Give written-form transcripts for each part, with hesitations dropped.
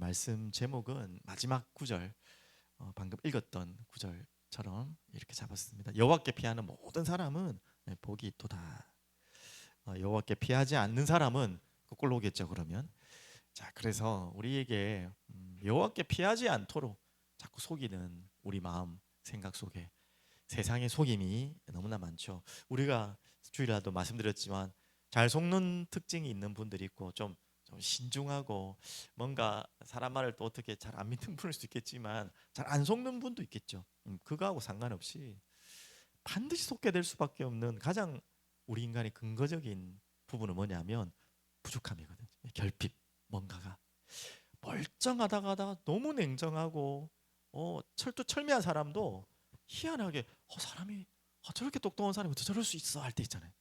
말씀 제목은 마지막 구절, 방금 읽었던 구절처럼 이렇게 잡았습니다. 여호와께 피하는 모든 사람은 복이 있도다. 여호와께 피하지 않는 사람은 거꾸로 오겠죠. 그러면 자, 그래서 우리에게 여호와께 피하지 않도록 자꾸 속이는 우리 마음, 생각 속에 세상의 속임이 너무나 많죠. 우리가 주일날도 말씀드렸지만 잘 속는 특징이 있는 분들이 있고 좀 신중하고 뭔가 사람 말을 또 어떻게 잘 안 믿는 분일 수도 있겠지만 잘 안 속는 분도 있겠죠. 그거하고 상관없이 반드시 속게 될 수밖에 없는 가장 우리 인간의 근거적인 부분은 뭐냐면 부족함이거든요. 결핍, 뭔가가 멀쩡하다가 너무 냉정하고 철두철미한 사람도 희한하게 사람이 저렇게 똑똑한 사람이 어떻게 저럴 수 있어 할 때 있잖아요.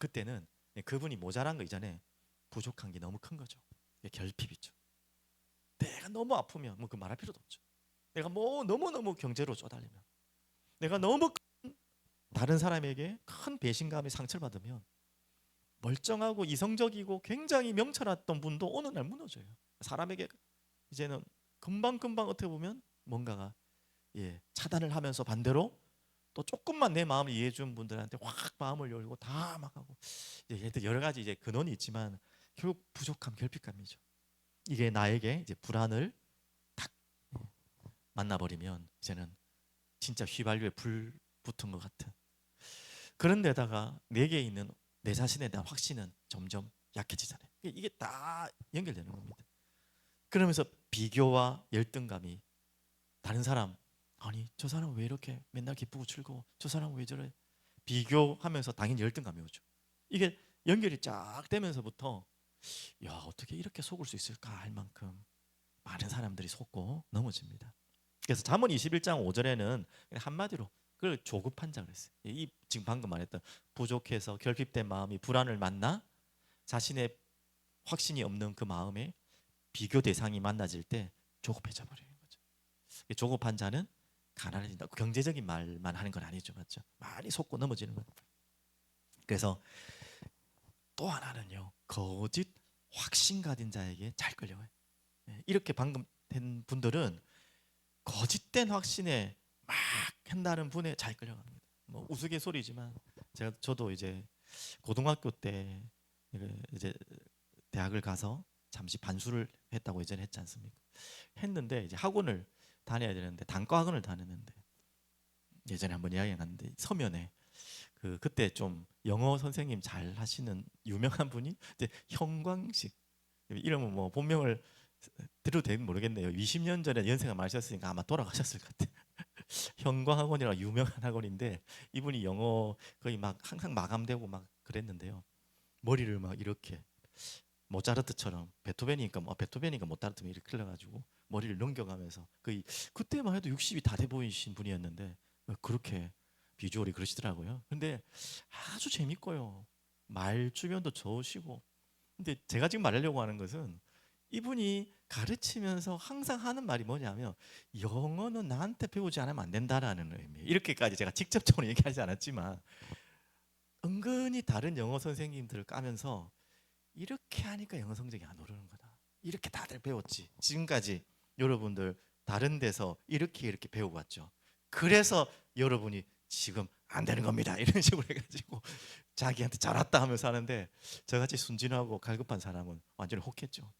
그때는 그분이 모자란 거 이전에 부족한 게 너무 큰 거죠. 결핍이죠. 내가 너무 아프면 뭐 그 말할 필요도 없죠. 내가 뭐 너무너무 경제로 쪼달리면, 내가 너무 다른 사람에게 큰 배신감에 상처를 받으면 멀쩡하고 이성적이고 굉장히 명철했던 분도 어느 날 무너져요. 사람에게 이제는 금방금방 어떻게 보면 뭔가가 차단을 하면서 반대로 또 조금만 내 마음을 이해해 준 분들한테 확 마음을 열고 다 막 하고 여러 가지 이제 근원이 있지만 결국 부족함, 결핍감이죠. 이게 나에게 이제 불안을 탁 만나버리면 이제는 진짜 휘발유에 불 붙은 것 같은, 그런데다가 내게 있는 내 자신에 대한 확신은 점점 약해지잖아요. 이게 다 연결되는 겁니다. 그러면서 비교와 열등감이, 다른 사람, 아니 저 사람은 왜 이렇게 맨날 기쁘고 즐거워, 저 사람은 왜 저래, 비교하면서 당연히 열등감이 오죠. 이게 연결이 쫙 되면서부터 야 어떻게 이렇게 속을 수 있을까 할 만큼 많은 사람들이 속고 넘어집니다. 그래서 잠언 21장 5절에는 한마디로 그걸 조급한 자 그랬어요. 이 지금 방금 말했던 부족해서 결핍된 마음이 불안을 만나 자신의 확신이 없는 그 마음에 비교 대상이 만나질 때 조급해져 버리는 거죠. 조급한 자는 가난해진다. 경제적인 말만 하는 건 아니죠, 맞죠? 많이 속고 넘어지는 거예요. 그래서 또 하나는요, 거짓 확신 가진 자에게 잘 끌려와요. 이렇게 방금 된 분들은 거짓된 확신에 막 한다는 분에 잘 끌려갑니다. 뭐 우스갯소리지만 저도 이제 고등학교 때 이제 대학을 가서 잠시 반수를 했다고 예전에 했지 않습니까? 했는데 이제 학원을 다녀야 되는데 단과 학원을 다녔는데 예전에 한번 이야기 나는데 서면에 그때 좀 영어 선생님 잘 하시는 유명한 분이 이제 형광식, 이름은 뭐 본명을 들어도 되는 모르겠네요. 20년 전에 연세가 많으셨으니까 아마 돌아가셨을 것 같아요. 형광학원이라고 유명한 학원인데 이분이 영어 거의 막 항상 마감되고 막 그랬는데요. 머리를 막 이렇게 모차르트처럼 베토벤이니까 모차르트면 이렇게 흘러가지고 머리를 넘겨가면서 거의 그때만 해도 60이 다 돼 보이신 분이었는데 그렇게 비주얼이 그러시더라고요. 근데 아주 재밌고요. 말 주변도 좋으시고. 근데 제가 지금 말하려고 하는 것은 이분이 가르치면서 항상 하는 말이 뭐냐면 영어는 나한테 배우지 않으면 안 된다라는 의미. 이렇게까지 제가 직접적으로 얘기하지 않았지만 은근히 다른 영어 선생님들을 까면서 이렇게 하니까 영어 성적이 안 오르는 거다. 이렇게 다들 배웠지. 지금까지 여러분들 다른 데서 이렇게 배우고 왔죠. 그래서 여러분이 지금 안 되는 겁니다. 이런 식으로 해가지고 자기한테 잘 왔다 하면서 하는데 저같이 순진하고 갈급한 사람은 완전히 혹했죠.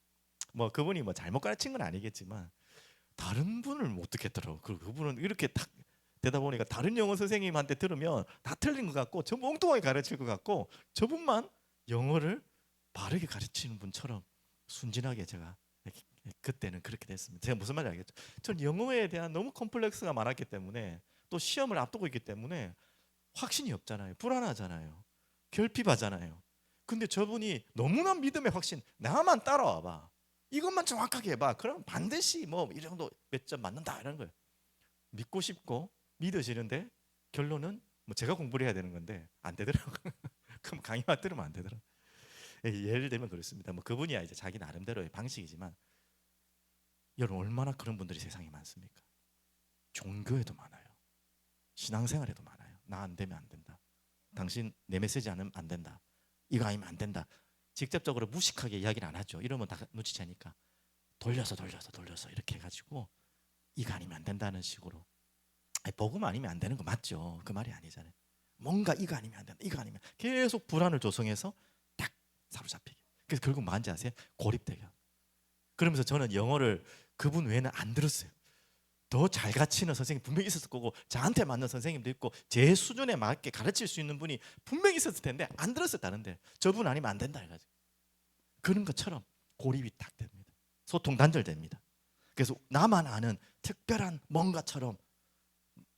뭐 그분이 뭐 잘못 가르친 건 아니겠지만 다른 분을 못 듣겠더라고. 그분은 이렇게 딱 되다 보니까 다른 영어 선생님한테 들으면 다 틀린 것 같고 전부 엉뚱하게 가르칠 것 같고 저분만 영어를 바르게 가르치는 분처럼 순진하게 제가 그때는 그렇게 됐습니다. 제가 무슨 말인지 알겠죠? 전 영어에 대한 너무 컴플렉스가 많았기 때문에 또 시험을 앞두고 있기 때문에 확신이 없잖아요. 불안하잖아요. 결핍하잖아요. 근데 저분이 너무나 믿음의 확신, 나만 따라와 봐. 이것만 정확하게 해봐. 그럼 반드시 뭐 이 정도 몇 점 맞는다 이런 거예요. 믿고 싶고 믿어지는데 결론은 뭐 제가 공부를 해야 되는 건데 안 되더라고요. 그럼 강의만 들으면 안 되더라고요. 예를 들면 그렇습니다. 뭐 그분이야 이제 자기 나름대로의 방식이지만 여러분 얼마나 그런 분들이 세상에 많습니까? 종교에도 많아요. 신앙생활에도 많아요. 나 안 되면 안 된다. 당신 내 메시지 안 하면 안 된다. 이거 아니면 안 된다. 직접적으로 무식하게 이야기를 안 하죠. 이러면 다 눈치채니까. 돌려서 이렇게 해가지고 이거 아니면 안 된다는 식으로. 아니, 복음 아니면 안 되는 거 맞죠? 그 말이 아니잖아요. 뭔가 이거 아니면 안 된다, 이거 아니면 계속 불안을 조성해서 딱 사로잡히게. 그래서 결국 뭔지 아세요? 고립돼요. 그러면서 저는 영어를 그분 외에는 안 들었어요. 더 잘 가르치는 선생님 분명히 있었을 거고, 저한테 맞는 선생님도 있고, 제 수준에 맞게 가르칠 수 있는 분이 분명히 있었을 텐데 안 들었었다는데, 저분 아니면 안 된다 해가지고 그런 것처럼 고립이 딱 됩니다. 소통 단절됩니다. 그래서 나만 아는 특별한 뭔가처럼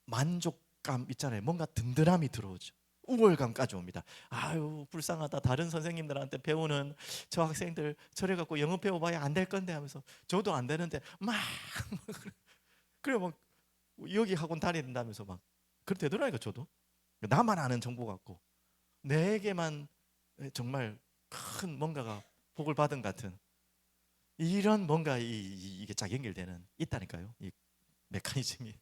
만족감 있잖아요. 뭔가 든든함이 들어오죠. 우월감까지 옵니다. 아유 불쌍하다, 다른 선생님들한테 배우는 저 학생들 저래 갖고 영어 배워봐야 안 될 건데 하면서 저도 안 되는데 막 그래 막 여기 학원 다닌다면서 막 그렇게 되더라니까. 저도 나만 아는 정보 같고 내게만 정말 큰 뭔가가 복을 받은 같은 이런 뭔가 이게 쫙 연결되는 있다니까요. 이 메커니즘이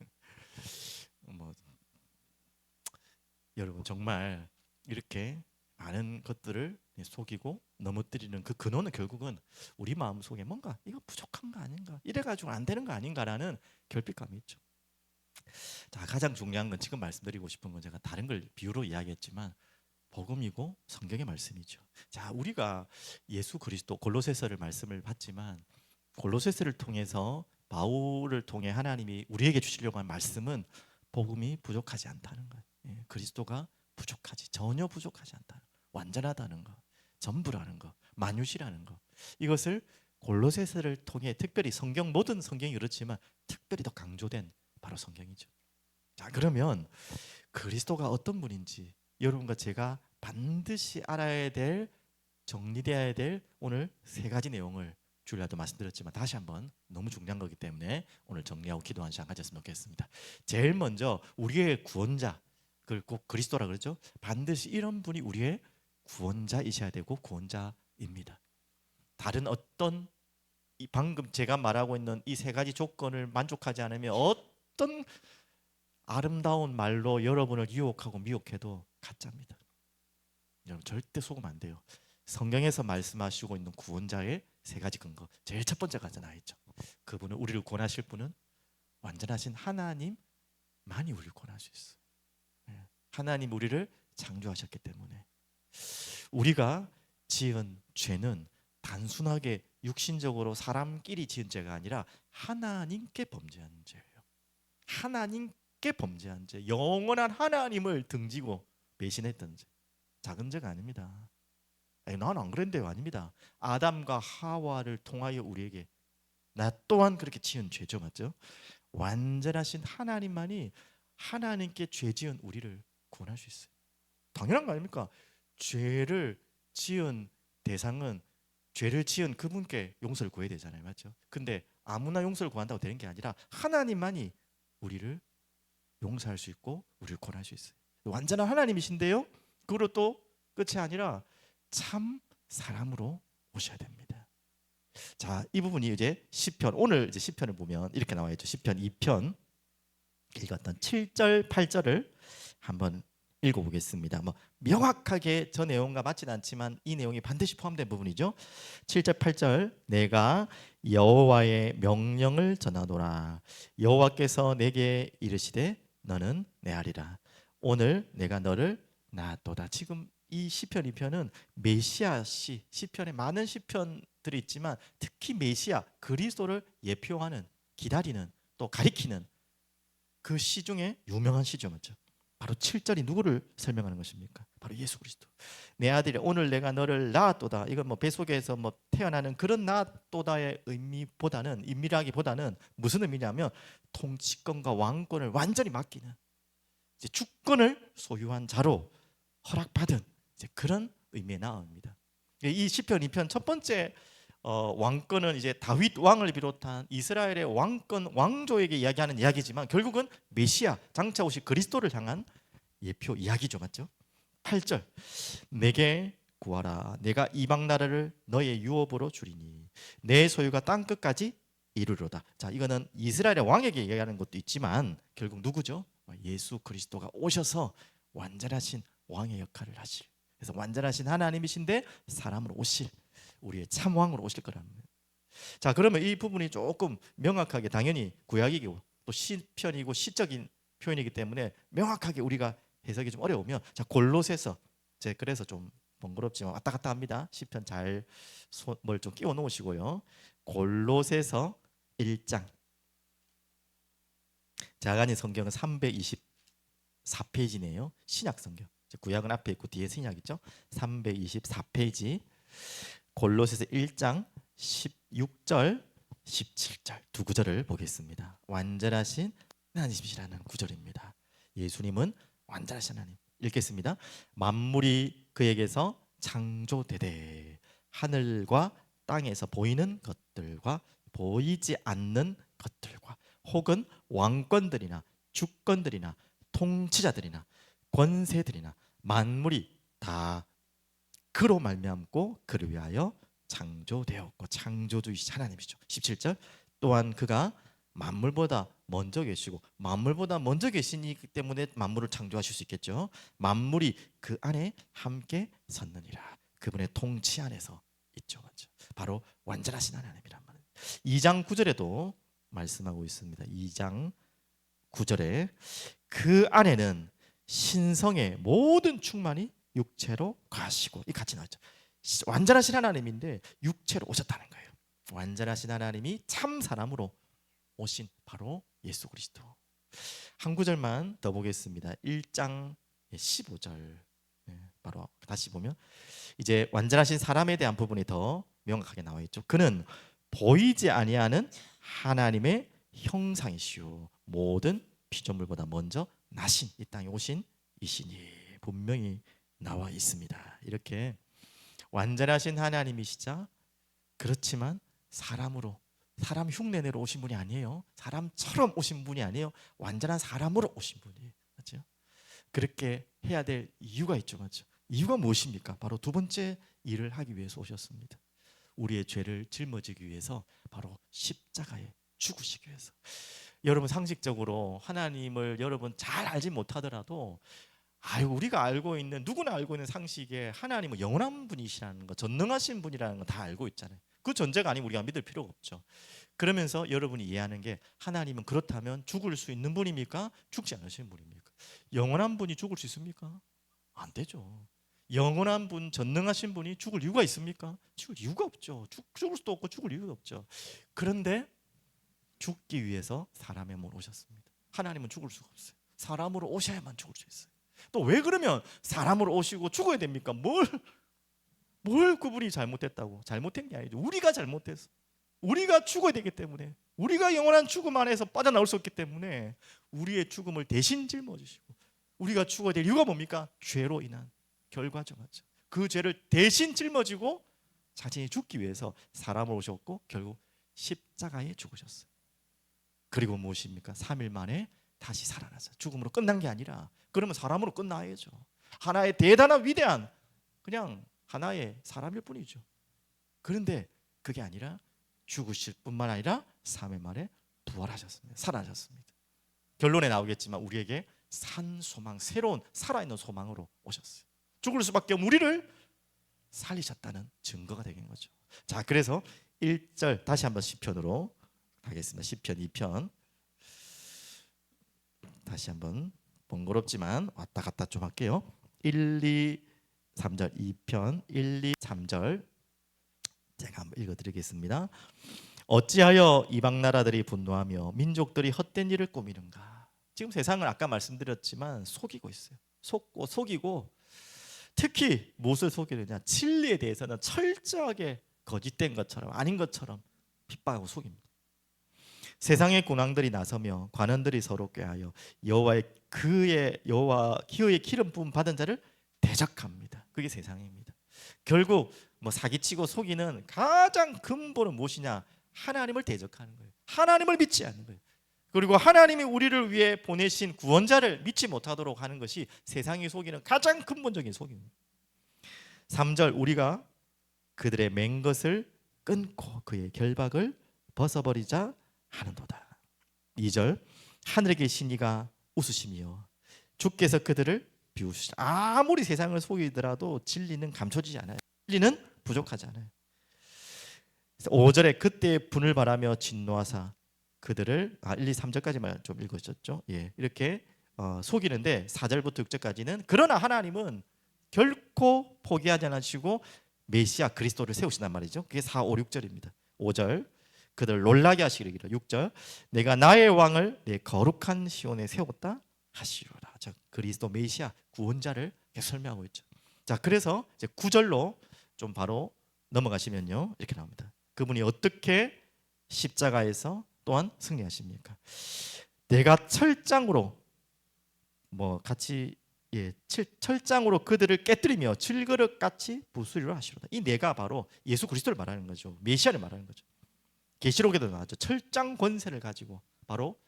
뭐 여러분 정말 이렇게 많은 것들을 속이고 넘어뜨리는 그 근원은 결국은 우리 마음 속에 뭔가 이거 부족한 거 아닌가, 이래가지고 안 되는 거 아닌가라는 결핍감이 있죠. 자, 가장 중요한 건 지금 말씀드리고 싶은 건 제가 다른 걸 비유로 이야기했지만 복음이고 성경의 말씀이죠. 자, 우리가 예수 그리스도 골로새서를 말씀을 봤지만 골로새서를 통해서 바울을 통해 하나님이 우리에게 주시려고 한 말씀은 복음이 부족하지 않다는 거예요. 예, 그리스도가 부족하지, 전혀 부족하지 않다, 완전하다는 거, 전부라는 거, 만유시라는 거, 이것을 골로새서를 통해 특별히 성경, 모든 성경이 그렇지만 특별히 더 강조된 바로 성경이죠. 자, 그러면 그리스도가 어떤 분인지 여러분과 제가 반드시 알아야 될, 정리되어야 될 오늘 세 가지 내용을 주일날도 말씀드렸지만 다시 한번 너무 중요한 거기 때문에 오늘 정리하고 기도하는 시간 가졌으면 좋겠습니다. 제일 먼저 우리의 구원자, 그걸 꼭 그리스도라 그러죠. 반드시 이런 분이 우리의 구원자이셔야 되고 구원자입니다. 다른 어떤 방금 제가 말하고 있는 이 세 가지 조건을 만족하지 않으면 어떤 아름다운 말로 여러분을 유혹하고 미혹해도 가짜입니다. 여러분 절대 속으면 안 돼요. 성경에서 말씀하시고 있는 구원자의 세 가지 근거, 제일 첫 번째가 나와 있죠. 그분은, 우리를 구원하실 분은 완전하신 하나님만이 우리를 구원할 수 있어요. 하나님 우리를 창조하셨기 때문에. 우리가 지은 죄는 단순하게 육신적으로 사람끼리 지은 죄가 아니라 하나님께 범죄한 죄예요. 하나님께 범죄한 죄, 영원한 하나님을 등지고 배신했던 죄, 작은 죄가 아닙니다. 난 안 그랬는데요, 아닙니다. 아담과 하와를 통하여 우리에게, 나 또한 그렇게 지은 죄죠, 맞죠? 완전하신 하나님만이 하나님께 죄 지은 우리를 구원할 수 있어요. 당연한 거 아닙니까? 죄를 지은 대상은 죄를 지은 그분께 용서를 구해야 되잖아요, 맞죠? 근데 아무나 용서를 구한다고 되는 게 아니라 하나님만이 우리를 용서할 수 있고 우리를 구원할 수 있어요. 완전한 하나님이신데요, 그리고 또 끝이 아니라 참 사람으로 오셔야 됩니다. 자, 이 부분이 이제 시편, 오늘 이제 시편을 보면 이렇게 나와 있죠. 시편 2편 읽었던 7절 8절을 한번 읽어보겠습니다. 뭐 명확하게 저 내용과 맞지는 않지만 이 내용이 반드시 포함된 부분이죠. 7절 8절, 내가 여호와의 명령을 전하노라. 여호와께서 내게 이르시되 너는 내 아리라. 오늘 내가 너를 낳았도다. 지금 이 시편 2편은 메시아 시편에 많은 시편들이 있지만 특히 메시아 그리스도를 예표하는, 기다리는, 또 가리키는 그 시 중에 유명한 시죠, 맞죠? 바로 7절이 누구를 설명하는 것입니까? 바로 예수 그리스도. 내 아들이 오늘 내가 너를 낳았도다. 이건 뭐 뱃속에서 뭐 태어나는 그런 낳았도다의 의미보다는, 인밀하기보다는 무슨 의미냐면 통치권과 왕권을 완전히 맡기는, 이제 주권을 소유한 자로 허락받은 이제 그런 의미의 나옵니다. 이 시편 2편 첫 번째 왕권은 이제 다윗 왕을 비롯한 이스라엘의 왕권, 왕조에게 이야기하는 이야기지만 결국은 메시아, 장차 오실 그리스도를 향한 예표 이야기죠, 맞죠? 8절, 내게 구하라. 내가 이방 나라를 너의 유업으로 주리니 내 소유가 땅 끝까지 이르로다. 자, 이거는 이스라엘의 왕에게 이야기하는 것도 있지만 결국 누구죠? 예수 그리스도가 오셔서 완전하신 왕의 역할을 하실, 그래서 완전하신 하나님이신데 사람으로 오실, 우리의 참 왕으로 오실 거라는 거예요. 자, 그러면 이 부분이 조금 명확하게, 당연히 구약이고 또 시편이고 시적인 표현이기 때문에 명확하게 우리가 해석이 좀 어려우면, 자, 골로새서, 제 그래서 좀 번거롭지만 왔다 갔다 합니다. 시편 잘 뭘 좀 끼워 놓으시고요. 골로새서 1장, 자간이 성경은 324페이지네요. 신약 성경. 구약은 앞에 있고 뒤에 신약이죠. 324페이지. 골로새서 1장 16절, 17절 두 구절을 보겠습니다. 완전하신 하나님이시라는 구절입니다. 예수님은 완전하신 하나님. 읽겠습니다. 만물이 그에게서 창조되되 하늘과 땅에서 보이는 것들과 보이지 않는 것들과 혹은 왕권들이나 주권들이나 통치자들이나 권세들이나 만물이 다 그로 말미암고 그를 위하여 창조되었고, 창조주이신 하나님이죠. 17절, 또한 그가 만물보다 먼저 계시고, 만물보다 먼저 계시기 때문에 만물을 창조하실 수 있겠죠. 만물이 그 안에 함께 섰느니라. 그분의 통치 안에서 있죠. 맞죠? 바로 완전하신 하나님이란 말이에요. 2장 9절에도 말씀하고 있습니다. 2장 9절에 그 안에는 신성의 모든 충만이 육체로 가시고, 이 같이 나왔죠. 완전하신 하나님인데 육체로 오셨다는 거예요. 완전하신 하나님이 참 사람으로 오신 바로 예수 그리스도. 한 구절만 더 보겠습니다. 1장 15절. 바로 다시 보면 이제 완전하신 사람에 대한 부분이 더 명확하게 나와 있죠. 그는 보이지 아니하는 하나님의 형상이시오, 모든 피조물보다 먼저 나신, 이 땅에 오신 이시니, 분명히 나와 있습니다. 이렇게 완전하신 하나님이시자, 그렇지만 사람으로, 사람 흉내내러 오신 분이 아니에요. 사람처럼 오신 분이 아니에요. 완전한 사람으로 오신 분이에요. 맞죠? 그렇게 해야 될 이유가 있죠. 맞죠? 이유가 무엇입니까? 바로 두 번째 일을 하기 위해서 오셨습니다. 우리의 죄를 짊어지기 위해서, 바로 십자가에 죽으시기 위해서. 여러분, 상식적으로 하나님을 여러분 잘 알지 못하더라도 우리가 알고 있는, 누구나 알고 있는 상식에 하나님은 영원한 분이시라는 거, 전능하신 분이라는 거 다 알고 있잖아요. 그 전제가 아니면 우리가 믿을 필요가 없죠. 그러면서 여러분이 이해하는 게, 하나님은 그렇다면 죽을 수 있는 분입니까? 죽지 않으시는 분입니까? 영원한 분이 죽을 수 있습니까? 안 되죠. 영원한 분, 전능하신 분이 죽을 이유가 있습니까? 죽을 이유가 없죠. 죽을 수도 없고 죽을 이유가 없죠. 그런데 죽기 위해서 사람의 몸으로 오셨습니다. 하나님은 죽을 수가 없어요. 사람으로 오셔야만 죽을 수 있어요. 또 왜 그러면 사람으로 오시고 죽어야 됩니까? 뭘 그분이 잘못했다고? 잘못한 게 아니죠. 우리가 잘못해서, 우리가 죽어야 되기 때문에, 우리가 영원한 죽음 안에서 빠져나올 수 없기 때문에 우리의 죽음을 대신 짊어지시고, 우리가 죽어야 될 이유가 뭡니까? 죄로 인한 결과죠. 맞죠? 그 죄를 대신 짊어지고 자신이 죽기 위해서 사람으로 오셨고, 결국 십자가에 죽으셨어요. 그리고 무엇입니까? 3일 만에 다시 살아나서 죽음으로 끝난 게 아니라, 그러면 사람으로 끝나야죠. 하나의 대단한 위대한, 그냥 하나의 사람일 뿐이죠. 그런데 그게 아니라 죽으실 뿐만 아니라 3일 만에 부활하셨습니다. 살아나셨습니다. 결론에 나오겠지만 우리에게 산 소망, 새로운 살아있는 소망으로 오셨어요. 죽을 수밖에 없는 우리를 살리셨다는 증거가 되는 거죠. 자, 그래서 1절 다시 한번 시편으로 가겠습니다. 시편 2편. 다시 한번 번거롭지만 왔다 갔다 좀 할게요. 1, 2, 3절, 2편 1, 2, 3절 제가 한번 읽어드리겠습니다. 어찌하여 이방 나라들이 분노하며 민족들이 헛된 일을 꾸미는가. 지금 세상을 아까 말씀드렸지만 속이고 있어요. 속이고, 특히 무엇을 속이느냐, 진리에 대해서는 철저하게 거짓된 것처럼, 아닌 것처럼 핍박하고 속입니다. 세상의 군왕들이 나서며 관원들이 서로 꾀하여 여호와 기업의 기름 부음 받은 자를 대적합니다. 그게 세상입니다. 결국 사기치고 속이는 가장 근본은 무엇이냐? 하나님을 대적하는 거예요. 하나님을 믿지 않는 거예요. 그리고 하나님이 우리를 위해 보내신 구원자를 믿지 못하도록 하는 것이 세상이 속이는 가장 근본적인 속임입니다. 3절, 우리가 그들의 맹 것을 끊고 그의 결박을 벗어버리자 하는도다. 2절, 하늘에 계신 이가 웃으시며 주께서 그들을 비우시라. 아무리 세상을 속이더라도 진리는 감춰지지 않아요. 진리는 부족하지 않아요. 5절에 그때 분을 바라며 진노하사 그들을 1, 2, 3절까지만 좀 읽으셨죠? 예, 이렇게 속이는데 4절부터 6절까지는 그러나 하나님은 결코 포기하지 않으시고 메시아 그리스도를 세우신단 말이죠. 그게 4, 5, 6절입니다. 5절 그들 놀라게 하시기를. 6절 내가 나의 왕을 내 거룩한 시온에 세웠다 하시리라. 자, 그리스도 메시아 구원자를 설명하고 있죠. 자, 그래서 이제 9절로 좀 바로 넘어가시면요 이렇게 나옵니다. 그분이 어떻게 십자가에서 또한 승리하십니까? 내가 철장으로 같이 철장으로 그들을 깨뜨리며 질그릇 같이 부수리로 하시로다. 이 내가 바로 예수 그리스도를 말하는 거죠. 메시아를 말하는 거죠. 계시록에도 나왔죠. 철장 권세를 가지고 바로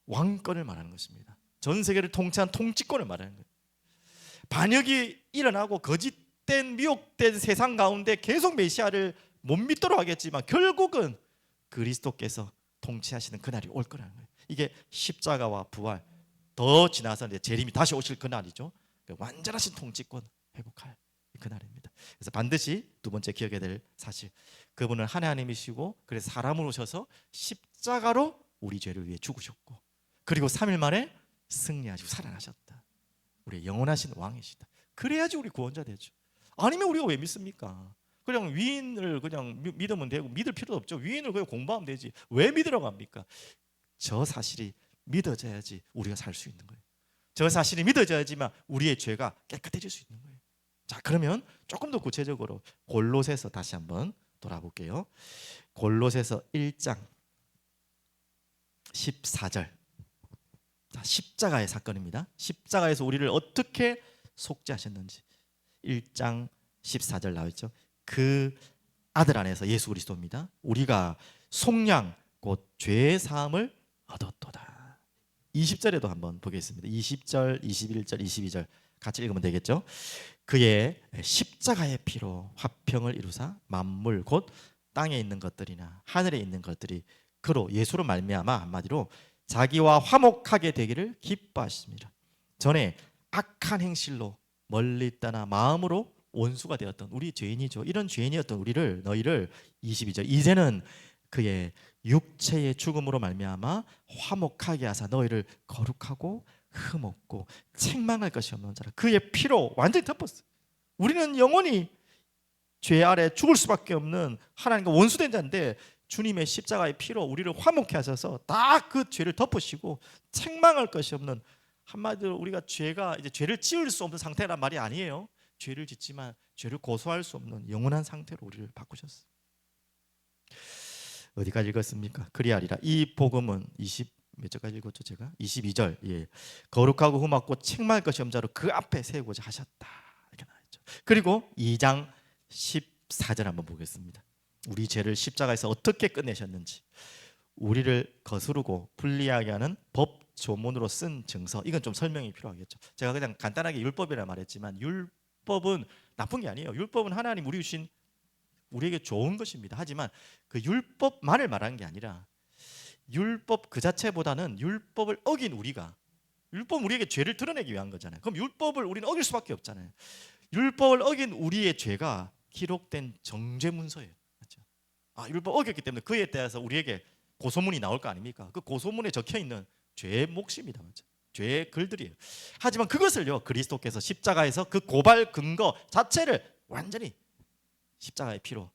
왕권을 말하는 것입니다. 전 세계를 통치한 통치권을 말하는 거예요. 반역이 일어나고 거짓된 미혹된 세상 가운데 계속 메시아를 못 믿도록 하겠지만 결국은 그리스도께서 통치하시는 그날이 올 거라는 거예요. 이게 십자가와 부활 더 지나서 이제 재림이 다시 오실 그날이죠. 완전하신 통치권 회복할 그날입니다. 그래서 반드시 두 번째 기억해야 될 사실, 그분은 하나님이시고 그래서 사람으로 오셔서 십자가로 우리 죄를 위해 죽으셨고 그리고 3일 만에 승리하시고 살아나셨다. 우리의 영원하신 왕이시다. 그래야지 우리 구원자 되죠. 아니면 우리가 왜 믿습니까? 그냥 위인을 그냥 믿으면 되고 믿을 필요도 없죠. 위인을 그냥 공부하면 되지. 왜 믿으라고 합니까? 저 사실이 믿어져야지 우리가 살 수 있는 거예요. 저 사실이 믿어져야지만 우리의 죄가 깨끗해질 수 있는 거예요. 자, 그러면 조금 더 구체적으로 골로새서 다시 한번 돌아볼게요. 골로새서 1장 14절. 자, 십자가의 사건입니다. 십자가에서 우리를 어떻게 속죄하셨는지 1장 14절 나와있죠. 그 아들 안에서 예수 그리스도입니다. 우리가 속량 곧 죄의 사함을 얻었도다. 20절에도 한번 보겠습니다. 20절, 21절, 22절 같이 읽으면 되겠죠. 그의 십자가의 피로 화평을 이루사 만물 곧 땅에 있는 것들이나 하늘에 있는 것들이 그로 예수로 말미암아 한마디로 자기와 화목하게 되기를 기뻐하십니다. 전에 악한 행실로 멀리 떠나 마음으로 원수가 되었던 우리 죄인이죠. 이런 죄인이었던 너희를 22절 이제는 그의 육체의 죽음으로 말미암아 화목하게 하사 너희를 거룩하고 흠없고 책망할 것이 없는 자라 그의 피로 완전히 덮었어요. 우리는 영원히 죄 아래 죽을 수밖에 없는 하나님과 원수된 자인데 주님의 십자가의 피로 우리를 화목케 하셔서 다 그 죄를 덮으시고 책망할 것이 없는, 한마디로 우리가 이제 죄를 지을 수 없는 상태란 말이 아니에요. 죄를 짓지만 죄를 고소할 수 없는 영원한 상태로 우리를 바꾸셨어요. 어디까지 읽었습니까? 그리하리라. 이 복음은 몇 절까지 읽었죠? 제가 22절. 예. 거룩하고 흠없고 책망할 것이 없는 자로 그 앞에 세우고자 하셨다. 이렇게 나와있죠. 그리고 2장 14절 한번 보겠습니다. 우리 죄를 십자가에서 어떻게 끝내셨는지, 우리를 거스르고 불리하게 하는 법 조문으로 쓴 증서, 이건 좀 설명이 필요하겠죠. 제가 그냥 간단하게 율법이라 말했지만 율법은 나쁜 게 아니에요. 율법은 하나님 우리에게 좋은 것입니다. 하지만 그 율법만을 말하는 게 아니라 율법 그 자체보다는 율법을 어긴 율법은 우리에게 죄를 드러내기 위한 거잖아요. 그럼 율법을 우리는 어길 수밖에 없잖아요. 율법을 어긴 우리의 죄가 기록된 정죄문서예요. 맞죠? 율법 어겼기 때문에 그에 대해서 우리에게 고소문이 나올 거 아닙니까? 그 고소문에 적혀 있는 죄의 몫입니다. 맞죠? 죄의 글들이에요. 하지만 그것을요 그리스도께서 십자가에서 그 고발 근거 자체를 완전히 십자가의 피로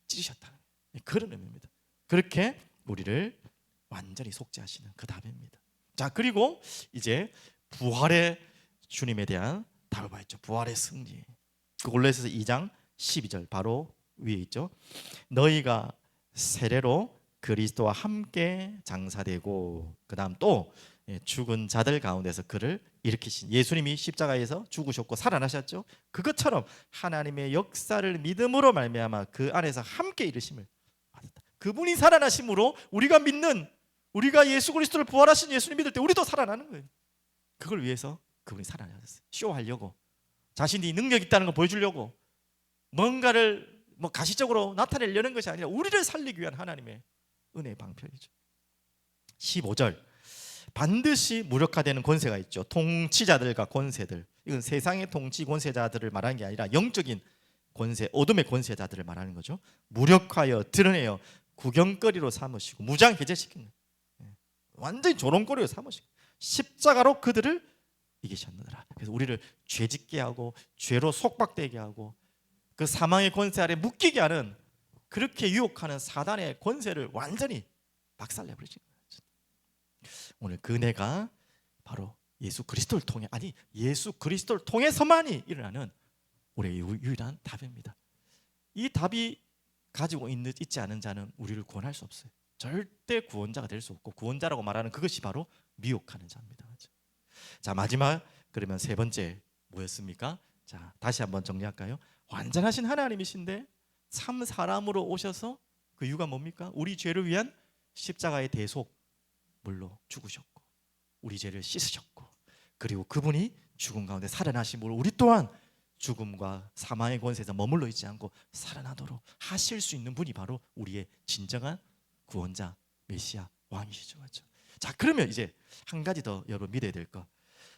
찢으셨다. 그런 의미입니다. 그렇게 우리를 완전히 속죄하시는 그 답입니다. 자, 그리고 이제 부활의 주님에 대한 답을 봐야죠. 부활의 승리. 그 골로새서 2장 12절 바로 위에 있죠. 너희가 세례로 그리스도와 함께 장사되고 그다음 또 죽은 자들 가운데서 그를 일으키신 예수님이 십자가에서 죽으셨고 살아나셨죠. 그것처럼 하나님의 역사를 믿음으로 말미암아 그 안에서 함께 이르심을 받았다. 그분이 살아나심으로 우리가 예수 그리스도를 부활하신 예수님 믿을 때 우리도 살아나는 거예요. 그걸 위해서 그분이 살아나셨어요. 쇼하려고, 자신이 능력 있다는 걸 보여주려고 뭔가를 가시적으로 나타내려는 것이 아니라 우리를 살리기 위한 하나님의 은혜의 방편이죠. 15절 반드시 무력화되는 권세가 있죠. 통치자들과 권세들, 이건 세상의 통치 권세자들을 말하는 게 아니라 영적인 권세, 어둠의 권세자들을 말하는 거죠. 무력하여 드러내어 구경거리로 삼으시고 무장해제시키는, 완전히 조롱거리로 삼으시고 십자가로 그들을 이기셨느니라. 그래서 우리를 죄짓게 하고 죄로 속박되게 하고 그 사망의 권세 아래 묶이게 하는, 그렇게 유혹하는 사단의 권세를 완전히 박살내버리신 거예요. 오늘 그 은혜가 바로 예수 그리스도를 통해, 아니 예수 그리스도를 통해서만이 일어나는 우리의 유일한 답입니다. 이 답이 가지고 있지 않은 자는 우리를 구원할 수 없어요. 절대 구원자가 될 수 없고, 구원자라고 말하는 그것이 바로 미혹하는 자입니다. 자, 마지막, 그러면 세 번째 뭐였습니까? 자, 다시 한번 정리할까요? 완전하신 하나님이신데 참 사람으로 오셔서 그 이유가 뭡니까? 우리 죄를 위한 십자가의 대속물로 죽으셨고 우리 죄를 씻으셨고, 그리고 그분이 죽음 가운데 살아나심으로 우리 또한 죽음과 사망의 권세에서 머물러 있지 않고 살아나도록 하실 수 있는 분이 바로 우리의 진정한 구원자, 메시아, 왕이시죠. 맞죠? 자, 그러면 이제 한 가지 더 여러분 믿어야 될 것.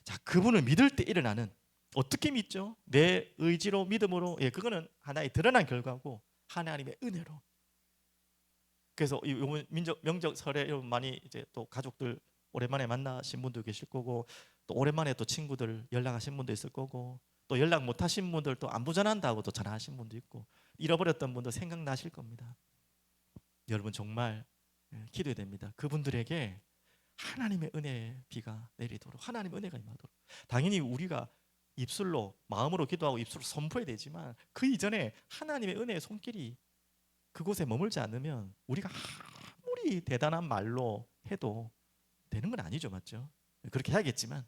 자, 그분을 믿을 때 일어나는, 어떻게 믿죠? 내 의지로, 믿음으로, 그거는 하나의 드러난 결과고 하나님의 은혜로. 그래서 이번 명절 설에 여러분 많이 이제 또 가족들 오랜만에 만나신 분도 계실 거고, 또 오랜만에 또 친구들 연락하신 분도 있을 거고, 또 연락 못 하신 분들 또 안부 전한다고 또 전화하신 분도 있고, 잃어버렸던 분도 생각나실 겁니다. 여러분 정말 기도해야 됩니다. 그분들에게 하나님의 은혜의 비가 내리도록, 하나님의 은혜가 임하도록. 당연히 우리가 입술로, 마음으로 기도하고 입술로 선포해야 되지만, 그 이전에 하나님의 은혜의 손길이 그곳에 머물지 않으면 우리가 아무리 대단한 말로 해도 되는 건 아니죠. 맞죠? 그렇게 해야겠지만,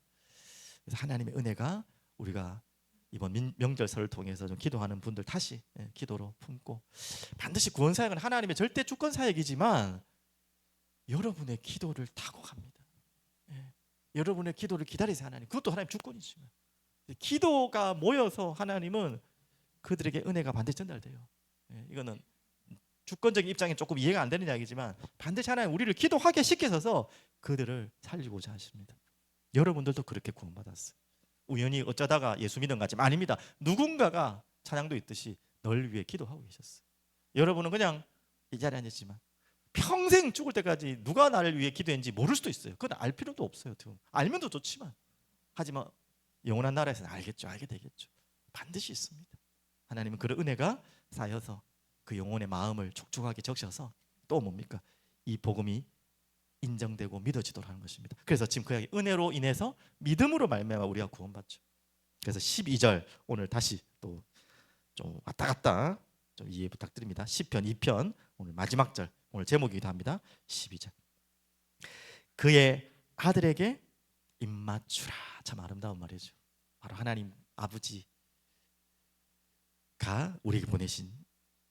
그래서 하나님의 은혜가, 우리가 이번 명절설을 통해서 좀 기도하는 분들 다시 기도로 품고, 반드시 구원 사역은 하나님의 절대 주권 사역이지만 여러분의 기도를 타고 갑니다. 여러분의 기도를 기다리세요. 하나님, 그것도 하나님 주권이지만 기도가 모여서 하나님은 그들에게 은혜가 반드시 전달돼요. 이거는 주권적인 입장에 조금 이해가 안 되는 이야기지만 반드시 하나님 우리를 기도하게 시켜서 그들을 살리고자 하십니다. 여러분들도 그렇게 구원받았어요. 우연히 어쩌다가 예수 믿은 것 같지만 아닙니다. 누군가가, 찬양도 있듯이 널 위해 기도하고 계셨어요. 여러분은 그냥 이 자리에 앉았지만 평생 죽을 때까지 누가 나를 위해 기도했는지 모를 수도 있어요. 그건 알 필요도 없어요. 알면 더 좋지만, 하지만 영원한 나라에서는 알겠죠. 알게 되겠죠. 반드시 있습니다. 하나님은 그런 은혜가 쌓여서 그 영혼의 마음을 촉촉하게 적셔서 또 뭡니까? 이 복음이 인정되고 믿어지도록 하는 것입니다. 그래서 지금 그 이야기, 은혜로 인해서 믿음으로 말미암아 우리가 구원받죠. 그래서 12절 오늘 다시 또 좀 왔다 갔다 좀 이해 부탁드립니다. 시편 2편 오늘 마지막 절, 오늘 제목이기도 합니다. 12절. 그의 아들에게 입맞추라. 참 아름다운 말이죠. 바로 하나님 아버지가 우리에게 보내신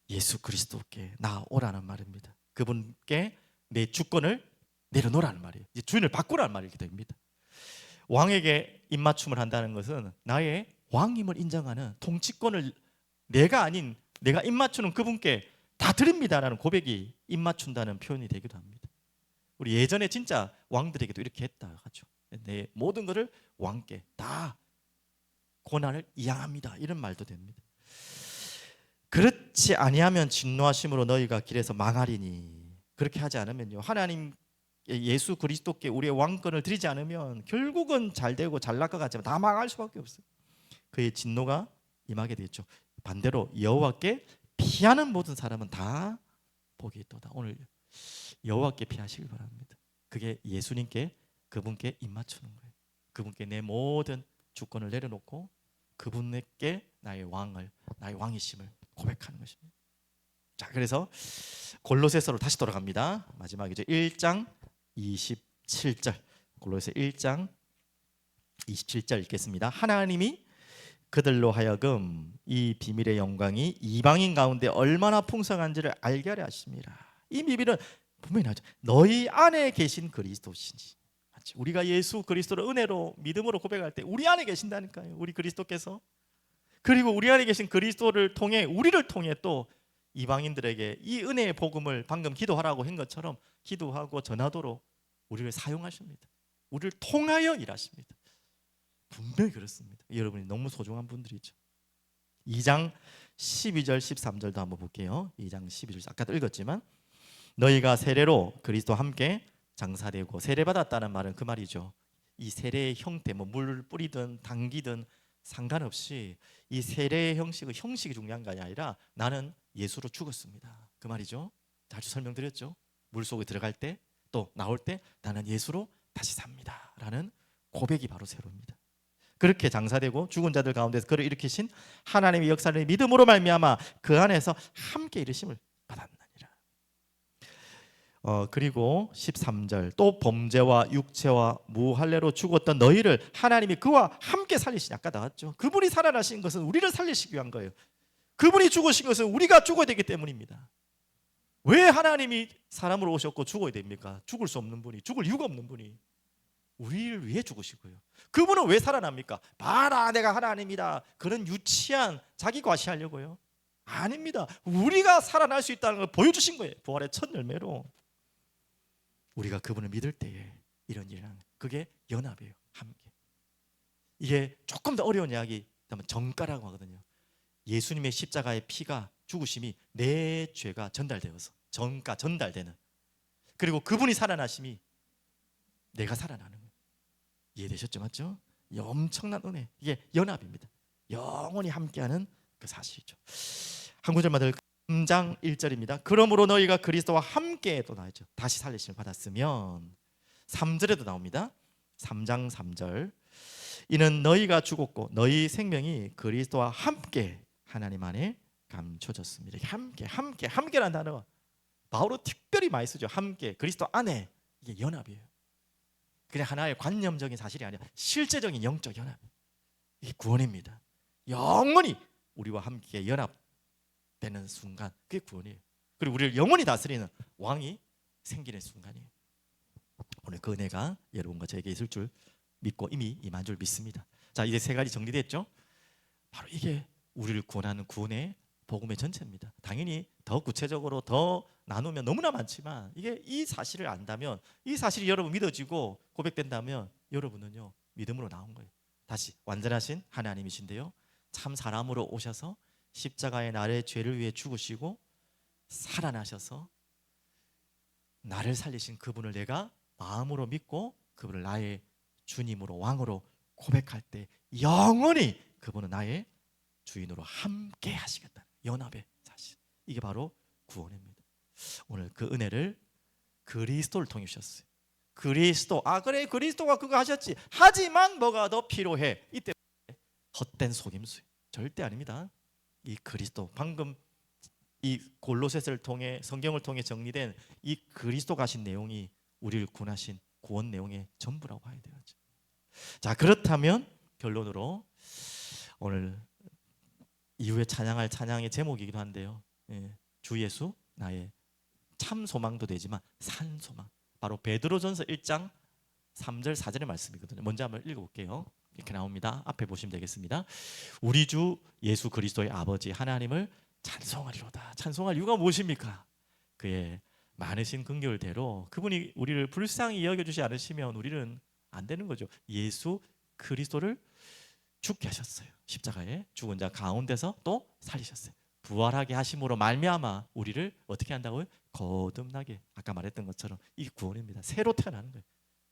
예수 그리스도께 나오라는 말입니다. 그분께 내 주권을 내려놓으라는 말이에요. 이제 주인을 바꾸라는 말이기도 합니다. 왕에게 입맞춤을 한다는 것은 나의 왕임을 인정하는, 통치권을 내가 아닌 내가 입맞추는 그분께 다 드립니다라는 고백이 입맞춘다는 표현이 되기도 합니다. 우리 예전에 진짜 왕들에게도 이렇게 했다 하죠. 내 모든 것을 왕께 다 고난을 이양합니다. 이런 말도 됩니다. 그렇지 아니하면 진노하심으로 너희가 길에서 망하리니, 그렇게 하지 않으면요, 하나님 예수 그리스도께 우리의 왕권을 드리지 않으면 결국은 잘 되고 잘 날 것 같지만 다 망할 수밖에 없어요. 그의 진노가 임하게 되죠. 반대로 여호와께 피하는 모든 사람은 다 복이 있도다. 오늘 여호와께 피하시길 바랍니다. 그게 예수님께, 그분께 입맞추는 거예요. 그분께 내 모든 주권을 내려놓고 그분께 나의 왕이심을 고백하는 것입니다. 자, 그래서 골로새서로 다시 돌아갑니다. 마지막이죠. 1장 27절. 골로새 1장 27절 읽겠습니다. 하나님이 그들로 하여금 이 비밀의 영광이 이방인 가운데 얼마나 풍성한지를 알게 하려 하심이라. 이 비밀은 분명히 나오죠. 너희 안에 계신 그리스도시니. 우리가 예수 그리스도를 은혜로 믿음으로 고백할 때 우리 안에 계신다니까요. 우리 그리스도께서. 그리고 우리 안에 계신 그리스도를 통해, 우리를 통해 또 이방인들에게 이 은혜의 복음을 방금 기도하라고 한 것처럼 기도하고 전하도록 우리를 사용하십니다. 우리를 통하여 일하십니다. 분명히 그렇습니다. 여러분이 너무 소중한 분들이죠. 2장 12절 13절도 한번 볼게요. 2장 12절 아까도 읽었지만 너희가 세례로 그리스도와 함께 장사되고 세례받았다는 말은 그 말이죠. 이 세례의 형태 뭐 물 뿌리든 당기든 상관없이 이 세례의 형식이 중요한 것이 아니라 나는 예수로 죽었습니다. 그 말이죠. 자주 설명드렸죠. 물속에 들어갈 때 또 나올 때 나는 예수로 다시 삽니다 라는 고백이 바로 세례입니다. 그렇게 장사되고 죽은 자들 가운데서 그를 일으키신 하나님의 역사를 믿음으로 말미암아 그 안에서 함께 이르심을 받았느니라. 그리고 13절 또 범죄와 육체와 무할례로 죽었던 너희를 하나님이 그와 함께 살리시니 아까 나왔죠. 그분이 살아나신 것은 우리를 살리시기 위한 거예요. 그분이 죽으신 것은 우리가 죽어야 되기 때문입니다. 왜 하나님이 사람으로 오셨고 죽어야 됩니까? 죽을 수 없는 분이, 죽을 이유가 없는 분이 우리를 위해 죽으시고요. 그분은 왜 살아납니까? 봐라 내가 하나님이다 그런 유치한 자기 과시하려고요? 아닙니다. 우리가 살아날 수 있다는 걸 보여주신 거예요. 부활의 첫 열매로 우리가 그분을 믿을 때에 이런 일을 하는 거예요. 그게 연합이에요. 함께. 이게 조금 더 어려운 이야기 정가라고 하거든요. 예수님의 십자가의 피가 죽으심이 내 죄가 전달되어서 정가 전달되는, 그리고 그분이 살아나심이 내가 살아나는 거예요. 이해되셨죠? 맞죠? 엄청난 은혜. 이게 연합입니다. 영원히 함께하는 그 사실이죠. 한 구절만 더 3장 1절입니다. 그러므로 너희가 그리스도와 함께 또 나왔죠. 다시 살리심을 받았으면 3절에도 나옵니다. 3장 3절 이는 너희가 죽었고 너희 생명이 그리스도와 함께 하나님 안에 감춰졌습니다. 함께라는 단어가 바울은 특별히 많이 쓰죠. 함께 그리스도 안에. 이게 연합이에요. 그냥 하나의 관념적인 사실이 아니라 실제적인 영적 연합. 이게 구원입니다. 영원히 우리와 함께 연합되는 순간 그게 구원이에요. 그리고 우리를 영원히 다스리는 왕이 생기는 순간이에요. 오늘 그 은혜가 여러분과 저에게 있을 줄 믿고 이미 임한 줄 믿습니다. 자, 이제 세 가지 정리됐죠? 바로 이게 우리를 구원하는 구원의 복음의 전체입니다. 당연히 더 구체적으로 더 나누면 너무나 많지만 이게 이 사실을 안다면, 이 사실이 여러분 믿어지고 고백된다면 여러분은요 믿음으로 나온 거예요. 다시 완전하신 하나님이신데요 참 사람으로 오셔서 십자가에 나의 죄를 위해 죽으시고 살아나셔서 나를 살리신 그분을 내가 마음으로 믿고 그분을 나의 주님으로 왕으로 고백할 때 영원히 그분은 나의 주인으로 함께 하시겠다. 연합의 사실. 이게 바로 구원입니다. 오늘 그 은혜를 그리스도를 통해 주셨어요. 그리스도. 그래 그리스도가 그거 하셨지. 하지만 뭐가 더 필요해. 이때 헛된 속임수. 절대 아닙니다. 이 그리스도 방금 이 골로새서를 통해 성경을 통해 정리된 이 그리스도 가신 내용이 우리를 구원하신 구원 내용의 전부라고 봐야 되겠죠. 자, 그렇다면 결론으로 오늘 이후에 찬양할 찬양의 제목이기도 한데요. 주 예수 나의 참 소망도 되지만 산 소망. 바로 베드로전서 1장 3절 4절의 말씀이거든요. 먼저 한번 읽어볼게요. 이렇게 나옵니다. 앞에 보시면 되겠습니다. 우리 주 예수 그리스도의 아버지 하나님을 찬송하리로다. 찬송할 이유가 무엇입니까? 그의 많으신 긍휼대로 그분이 우리를 불쌍히 여겨주지 않으시면 우리는 안 되는 거죠. 예수 그리스도를 죽게 하셨어요. 십자가에 죽은 자 가운데서 또 살리셨어요. 부활하게 하심으로 말미암아 우리를 어떻게 한다고요? 거듭나게. 아까 말했던 것처럼 이게 구원입니다. 새로 태어나는 거예요.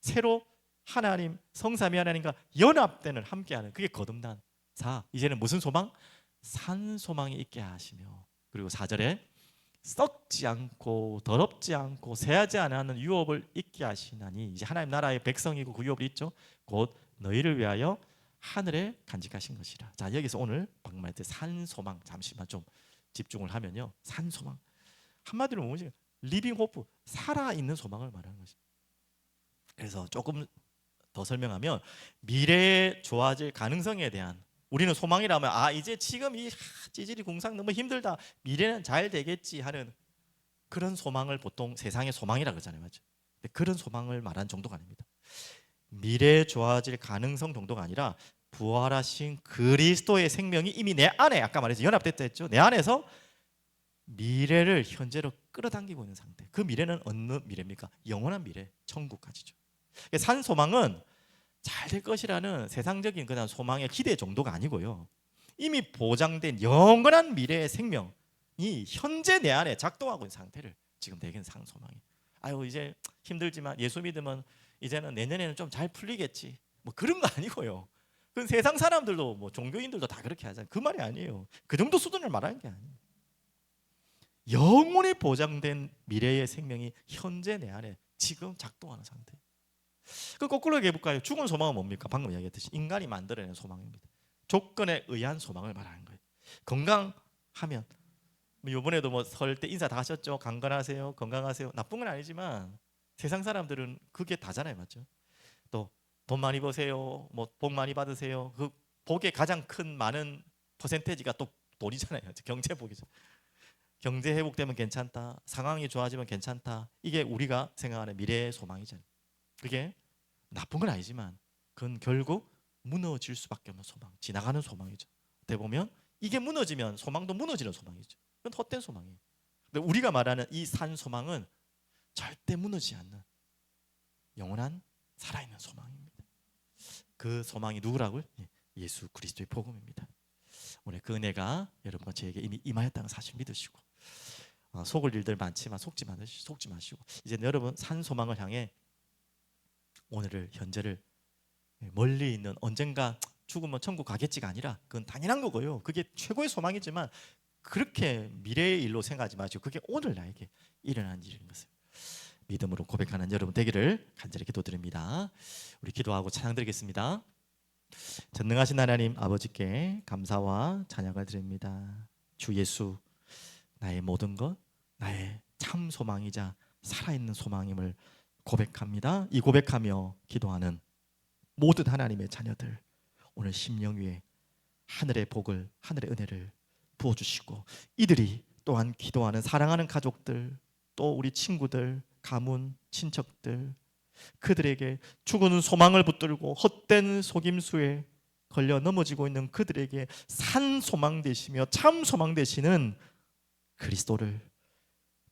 새로 하나님 성삼위 하나님과 연합되는 함께하는 그게 거듭난 사. 이제는 무슨 소망? 산 소망이 있게 하시며, 그리고 4절에 썩지 않고 더럽지 않고 새하지 않는 유업을 있게 하시나니 이제 하나님 나라의 백성이고 그 유업이 있죠. 곧 너희를 위하여 하늘에 간직하신 것이라. 자, 여기서 오늘 방금 말했던 산 소망 잠시만 좀 집중을 하면요. 산 소망 한마디로 뭐지? 리빙 호프, 살아있는 소망을 말하는 것입니다. 그래서 조금 더 설명하면 미래에 좋아질 가능성에 대한, 우리는 소망이라면 이제 지금 이 찌질이 궁상 너무 힘들다, 미래는 잘 되겠지 하는 그런 소망을 보통 세상의 소망이라고 그러잖아요. 맞죠? 근데 그런 소망을 말하는 정도가 아닙니다. 미래에 좋아질 가능성 정도가 아니라 부활하신 그리스도의 생명이 이미 내 안에, 아까 말해서 연합됐다 했죠. 내 안에서 미래를 현재로 끌어당기고 있는 상태. 그 미래는 어느 미래입니까? 영원한 미래, 천국까지죠. 산 소망은 잘 될 것이라는 세상적인 그냥 소망의 기대 정도가 아니고요. 이미 보장된 영원한 미래의 생명이 현재 내 안에 작동하고 있는 상태를 지금 내겐 산 소망이에요. 아유 이제 힘들지만 예수 믿으면 이제는 내년에는 좀 잘 풀리겠지, 뭐 그런 거 아니고요. 그 세상 사람들도 뭐 종교인들도 다 그렇게 하잖아요. 그 말이 아니에요. 그 정도 수준을 말하는 게 아니에요. 영원히 보장된 미래의 생명이 현재 내 안에 지금 작동하는 상태. 그 거꾸로 얘기해 볼까요? 죽은 소망은 뭡니까? 방금 이야기했듯이 인간이 만들어낸 소망입니다. 조건에 의한 소망을 말하는 거예요. 건강하면, 이번에도 뭐 설 때 인사 다 하셨죠? 강건하세요, 건강하세요. 나쁜 건 아니지만 세상 사람들은 그게 다잖아요, 맞죠? 또 돈 많이 버세요, 뭐 복 많이 받으세요. 그 복의 가장 큰 많은 퍼센테이지가 또 돈이잖아요. 경제 복이죠. 경제 회복되면 괜찮다, 상황이 좋아지면 괜찮다. 이게 우리가 생각하는 미래의 소망이잖아요. 그게 나쁜 건 아니지만 그건 결국 무너질 수밖에 없는 소망, 지나가는 소망이죠. 어떻게 보면 이게 무너지면 소망도 무너지는 소망이죠. 그건 헛된 소망이에요. 근데 우리가 말하는 이 산 소망은 절대 무너지지 않는 영원한 살아있는 소망입니다. 그 소망이 누구라고요? 예수 그리스도의 복음입니다. 오늘 그 은혜가 여러분과 저에게 이미 임하였다는 사실 믿으시고, 속을 일들 많지만 속지 마시고 이제 여러분 산 소망을 향해 오늘을 현재를, 멀리 있는 언젠가 죽으면 천국 가겠지가 아니라 그건 당연한 거고요. 그게 최고의 소망이지만 그렇게 미래의 일로 생각하지 마시고 그게 오늘 나에게 일어난 일인 것을 믿음으로 고백하는 여러분 되기를 간절히 기도드립니다. 우리 기도하고 찬양 드리겠습니다. 전능하신 하나님 아버지께 감사와 찬양을 드립니다. 주 예수, 나의 모든 것, 나의 참 소망이자 살아있는 소망임을 고백합니다. 이 고백하며 기도하는 모든 하나님의 자녀들, 오늘 심령 위에 하늘의 복을, 하늘의 은혜를 부어주시고, 이들이 또한 기도하는 사랑하는 가족들, 또 우리 친구들, 가문, 친척들, 그들에게 죽은 소망을 붙들고 헛된 속임수에 걸려 넘어지고 있는 그들에게 산 소망 되시며 참 소망 되시는 그리스도를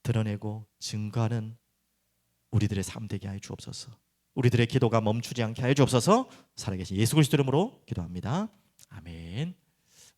드러내고 증거하는 우리들의 삶 되게 하여 주옵소서. 우리들의 기도가 멈추지 않게 하여 주옵소서. 살아계신 예수 그리스도 이름으로 기도합니다. 아멘.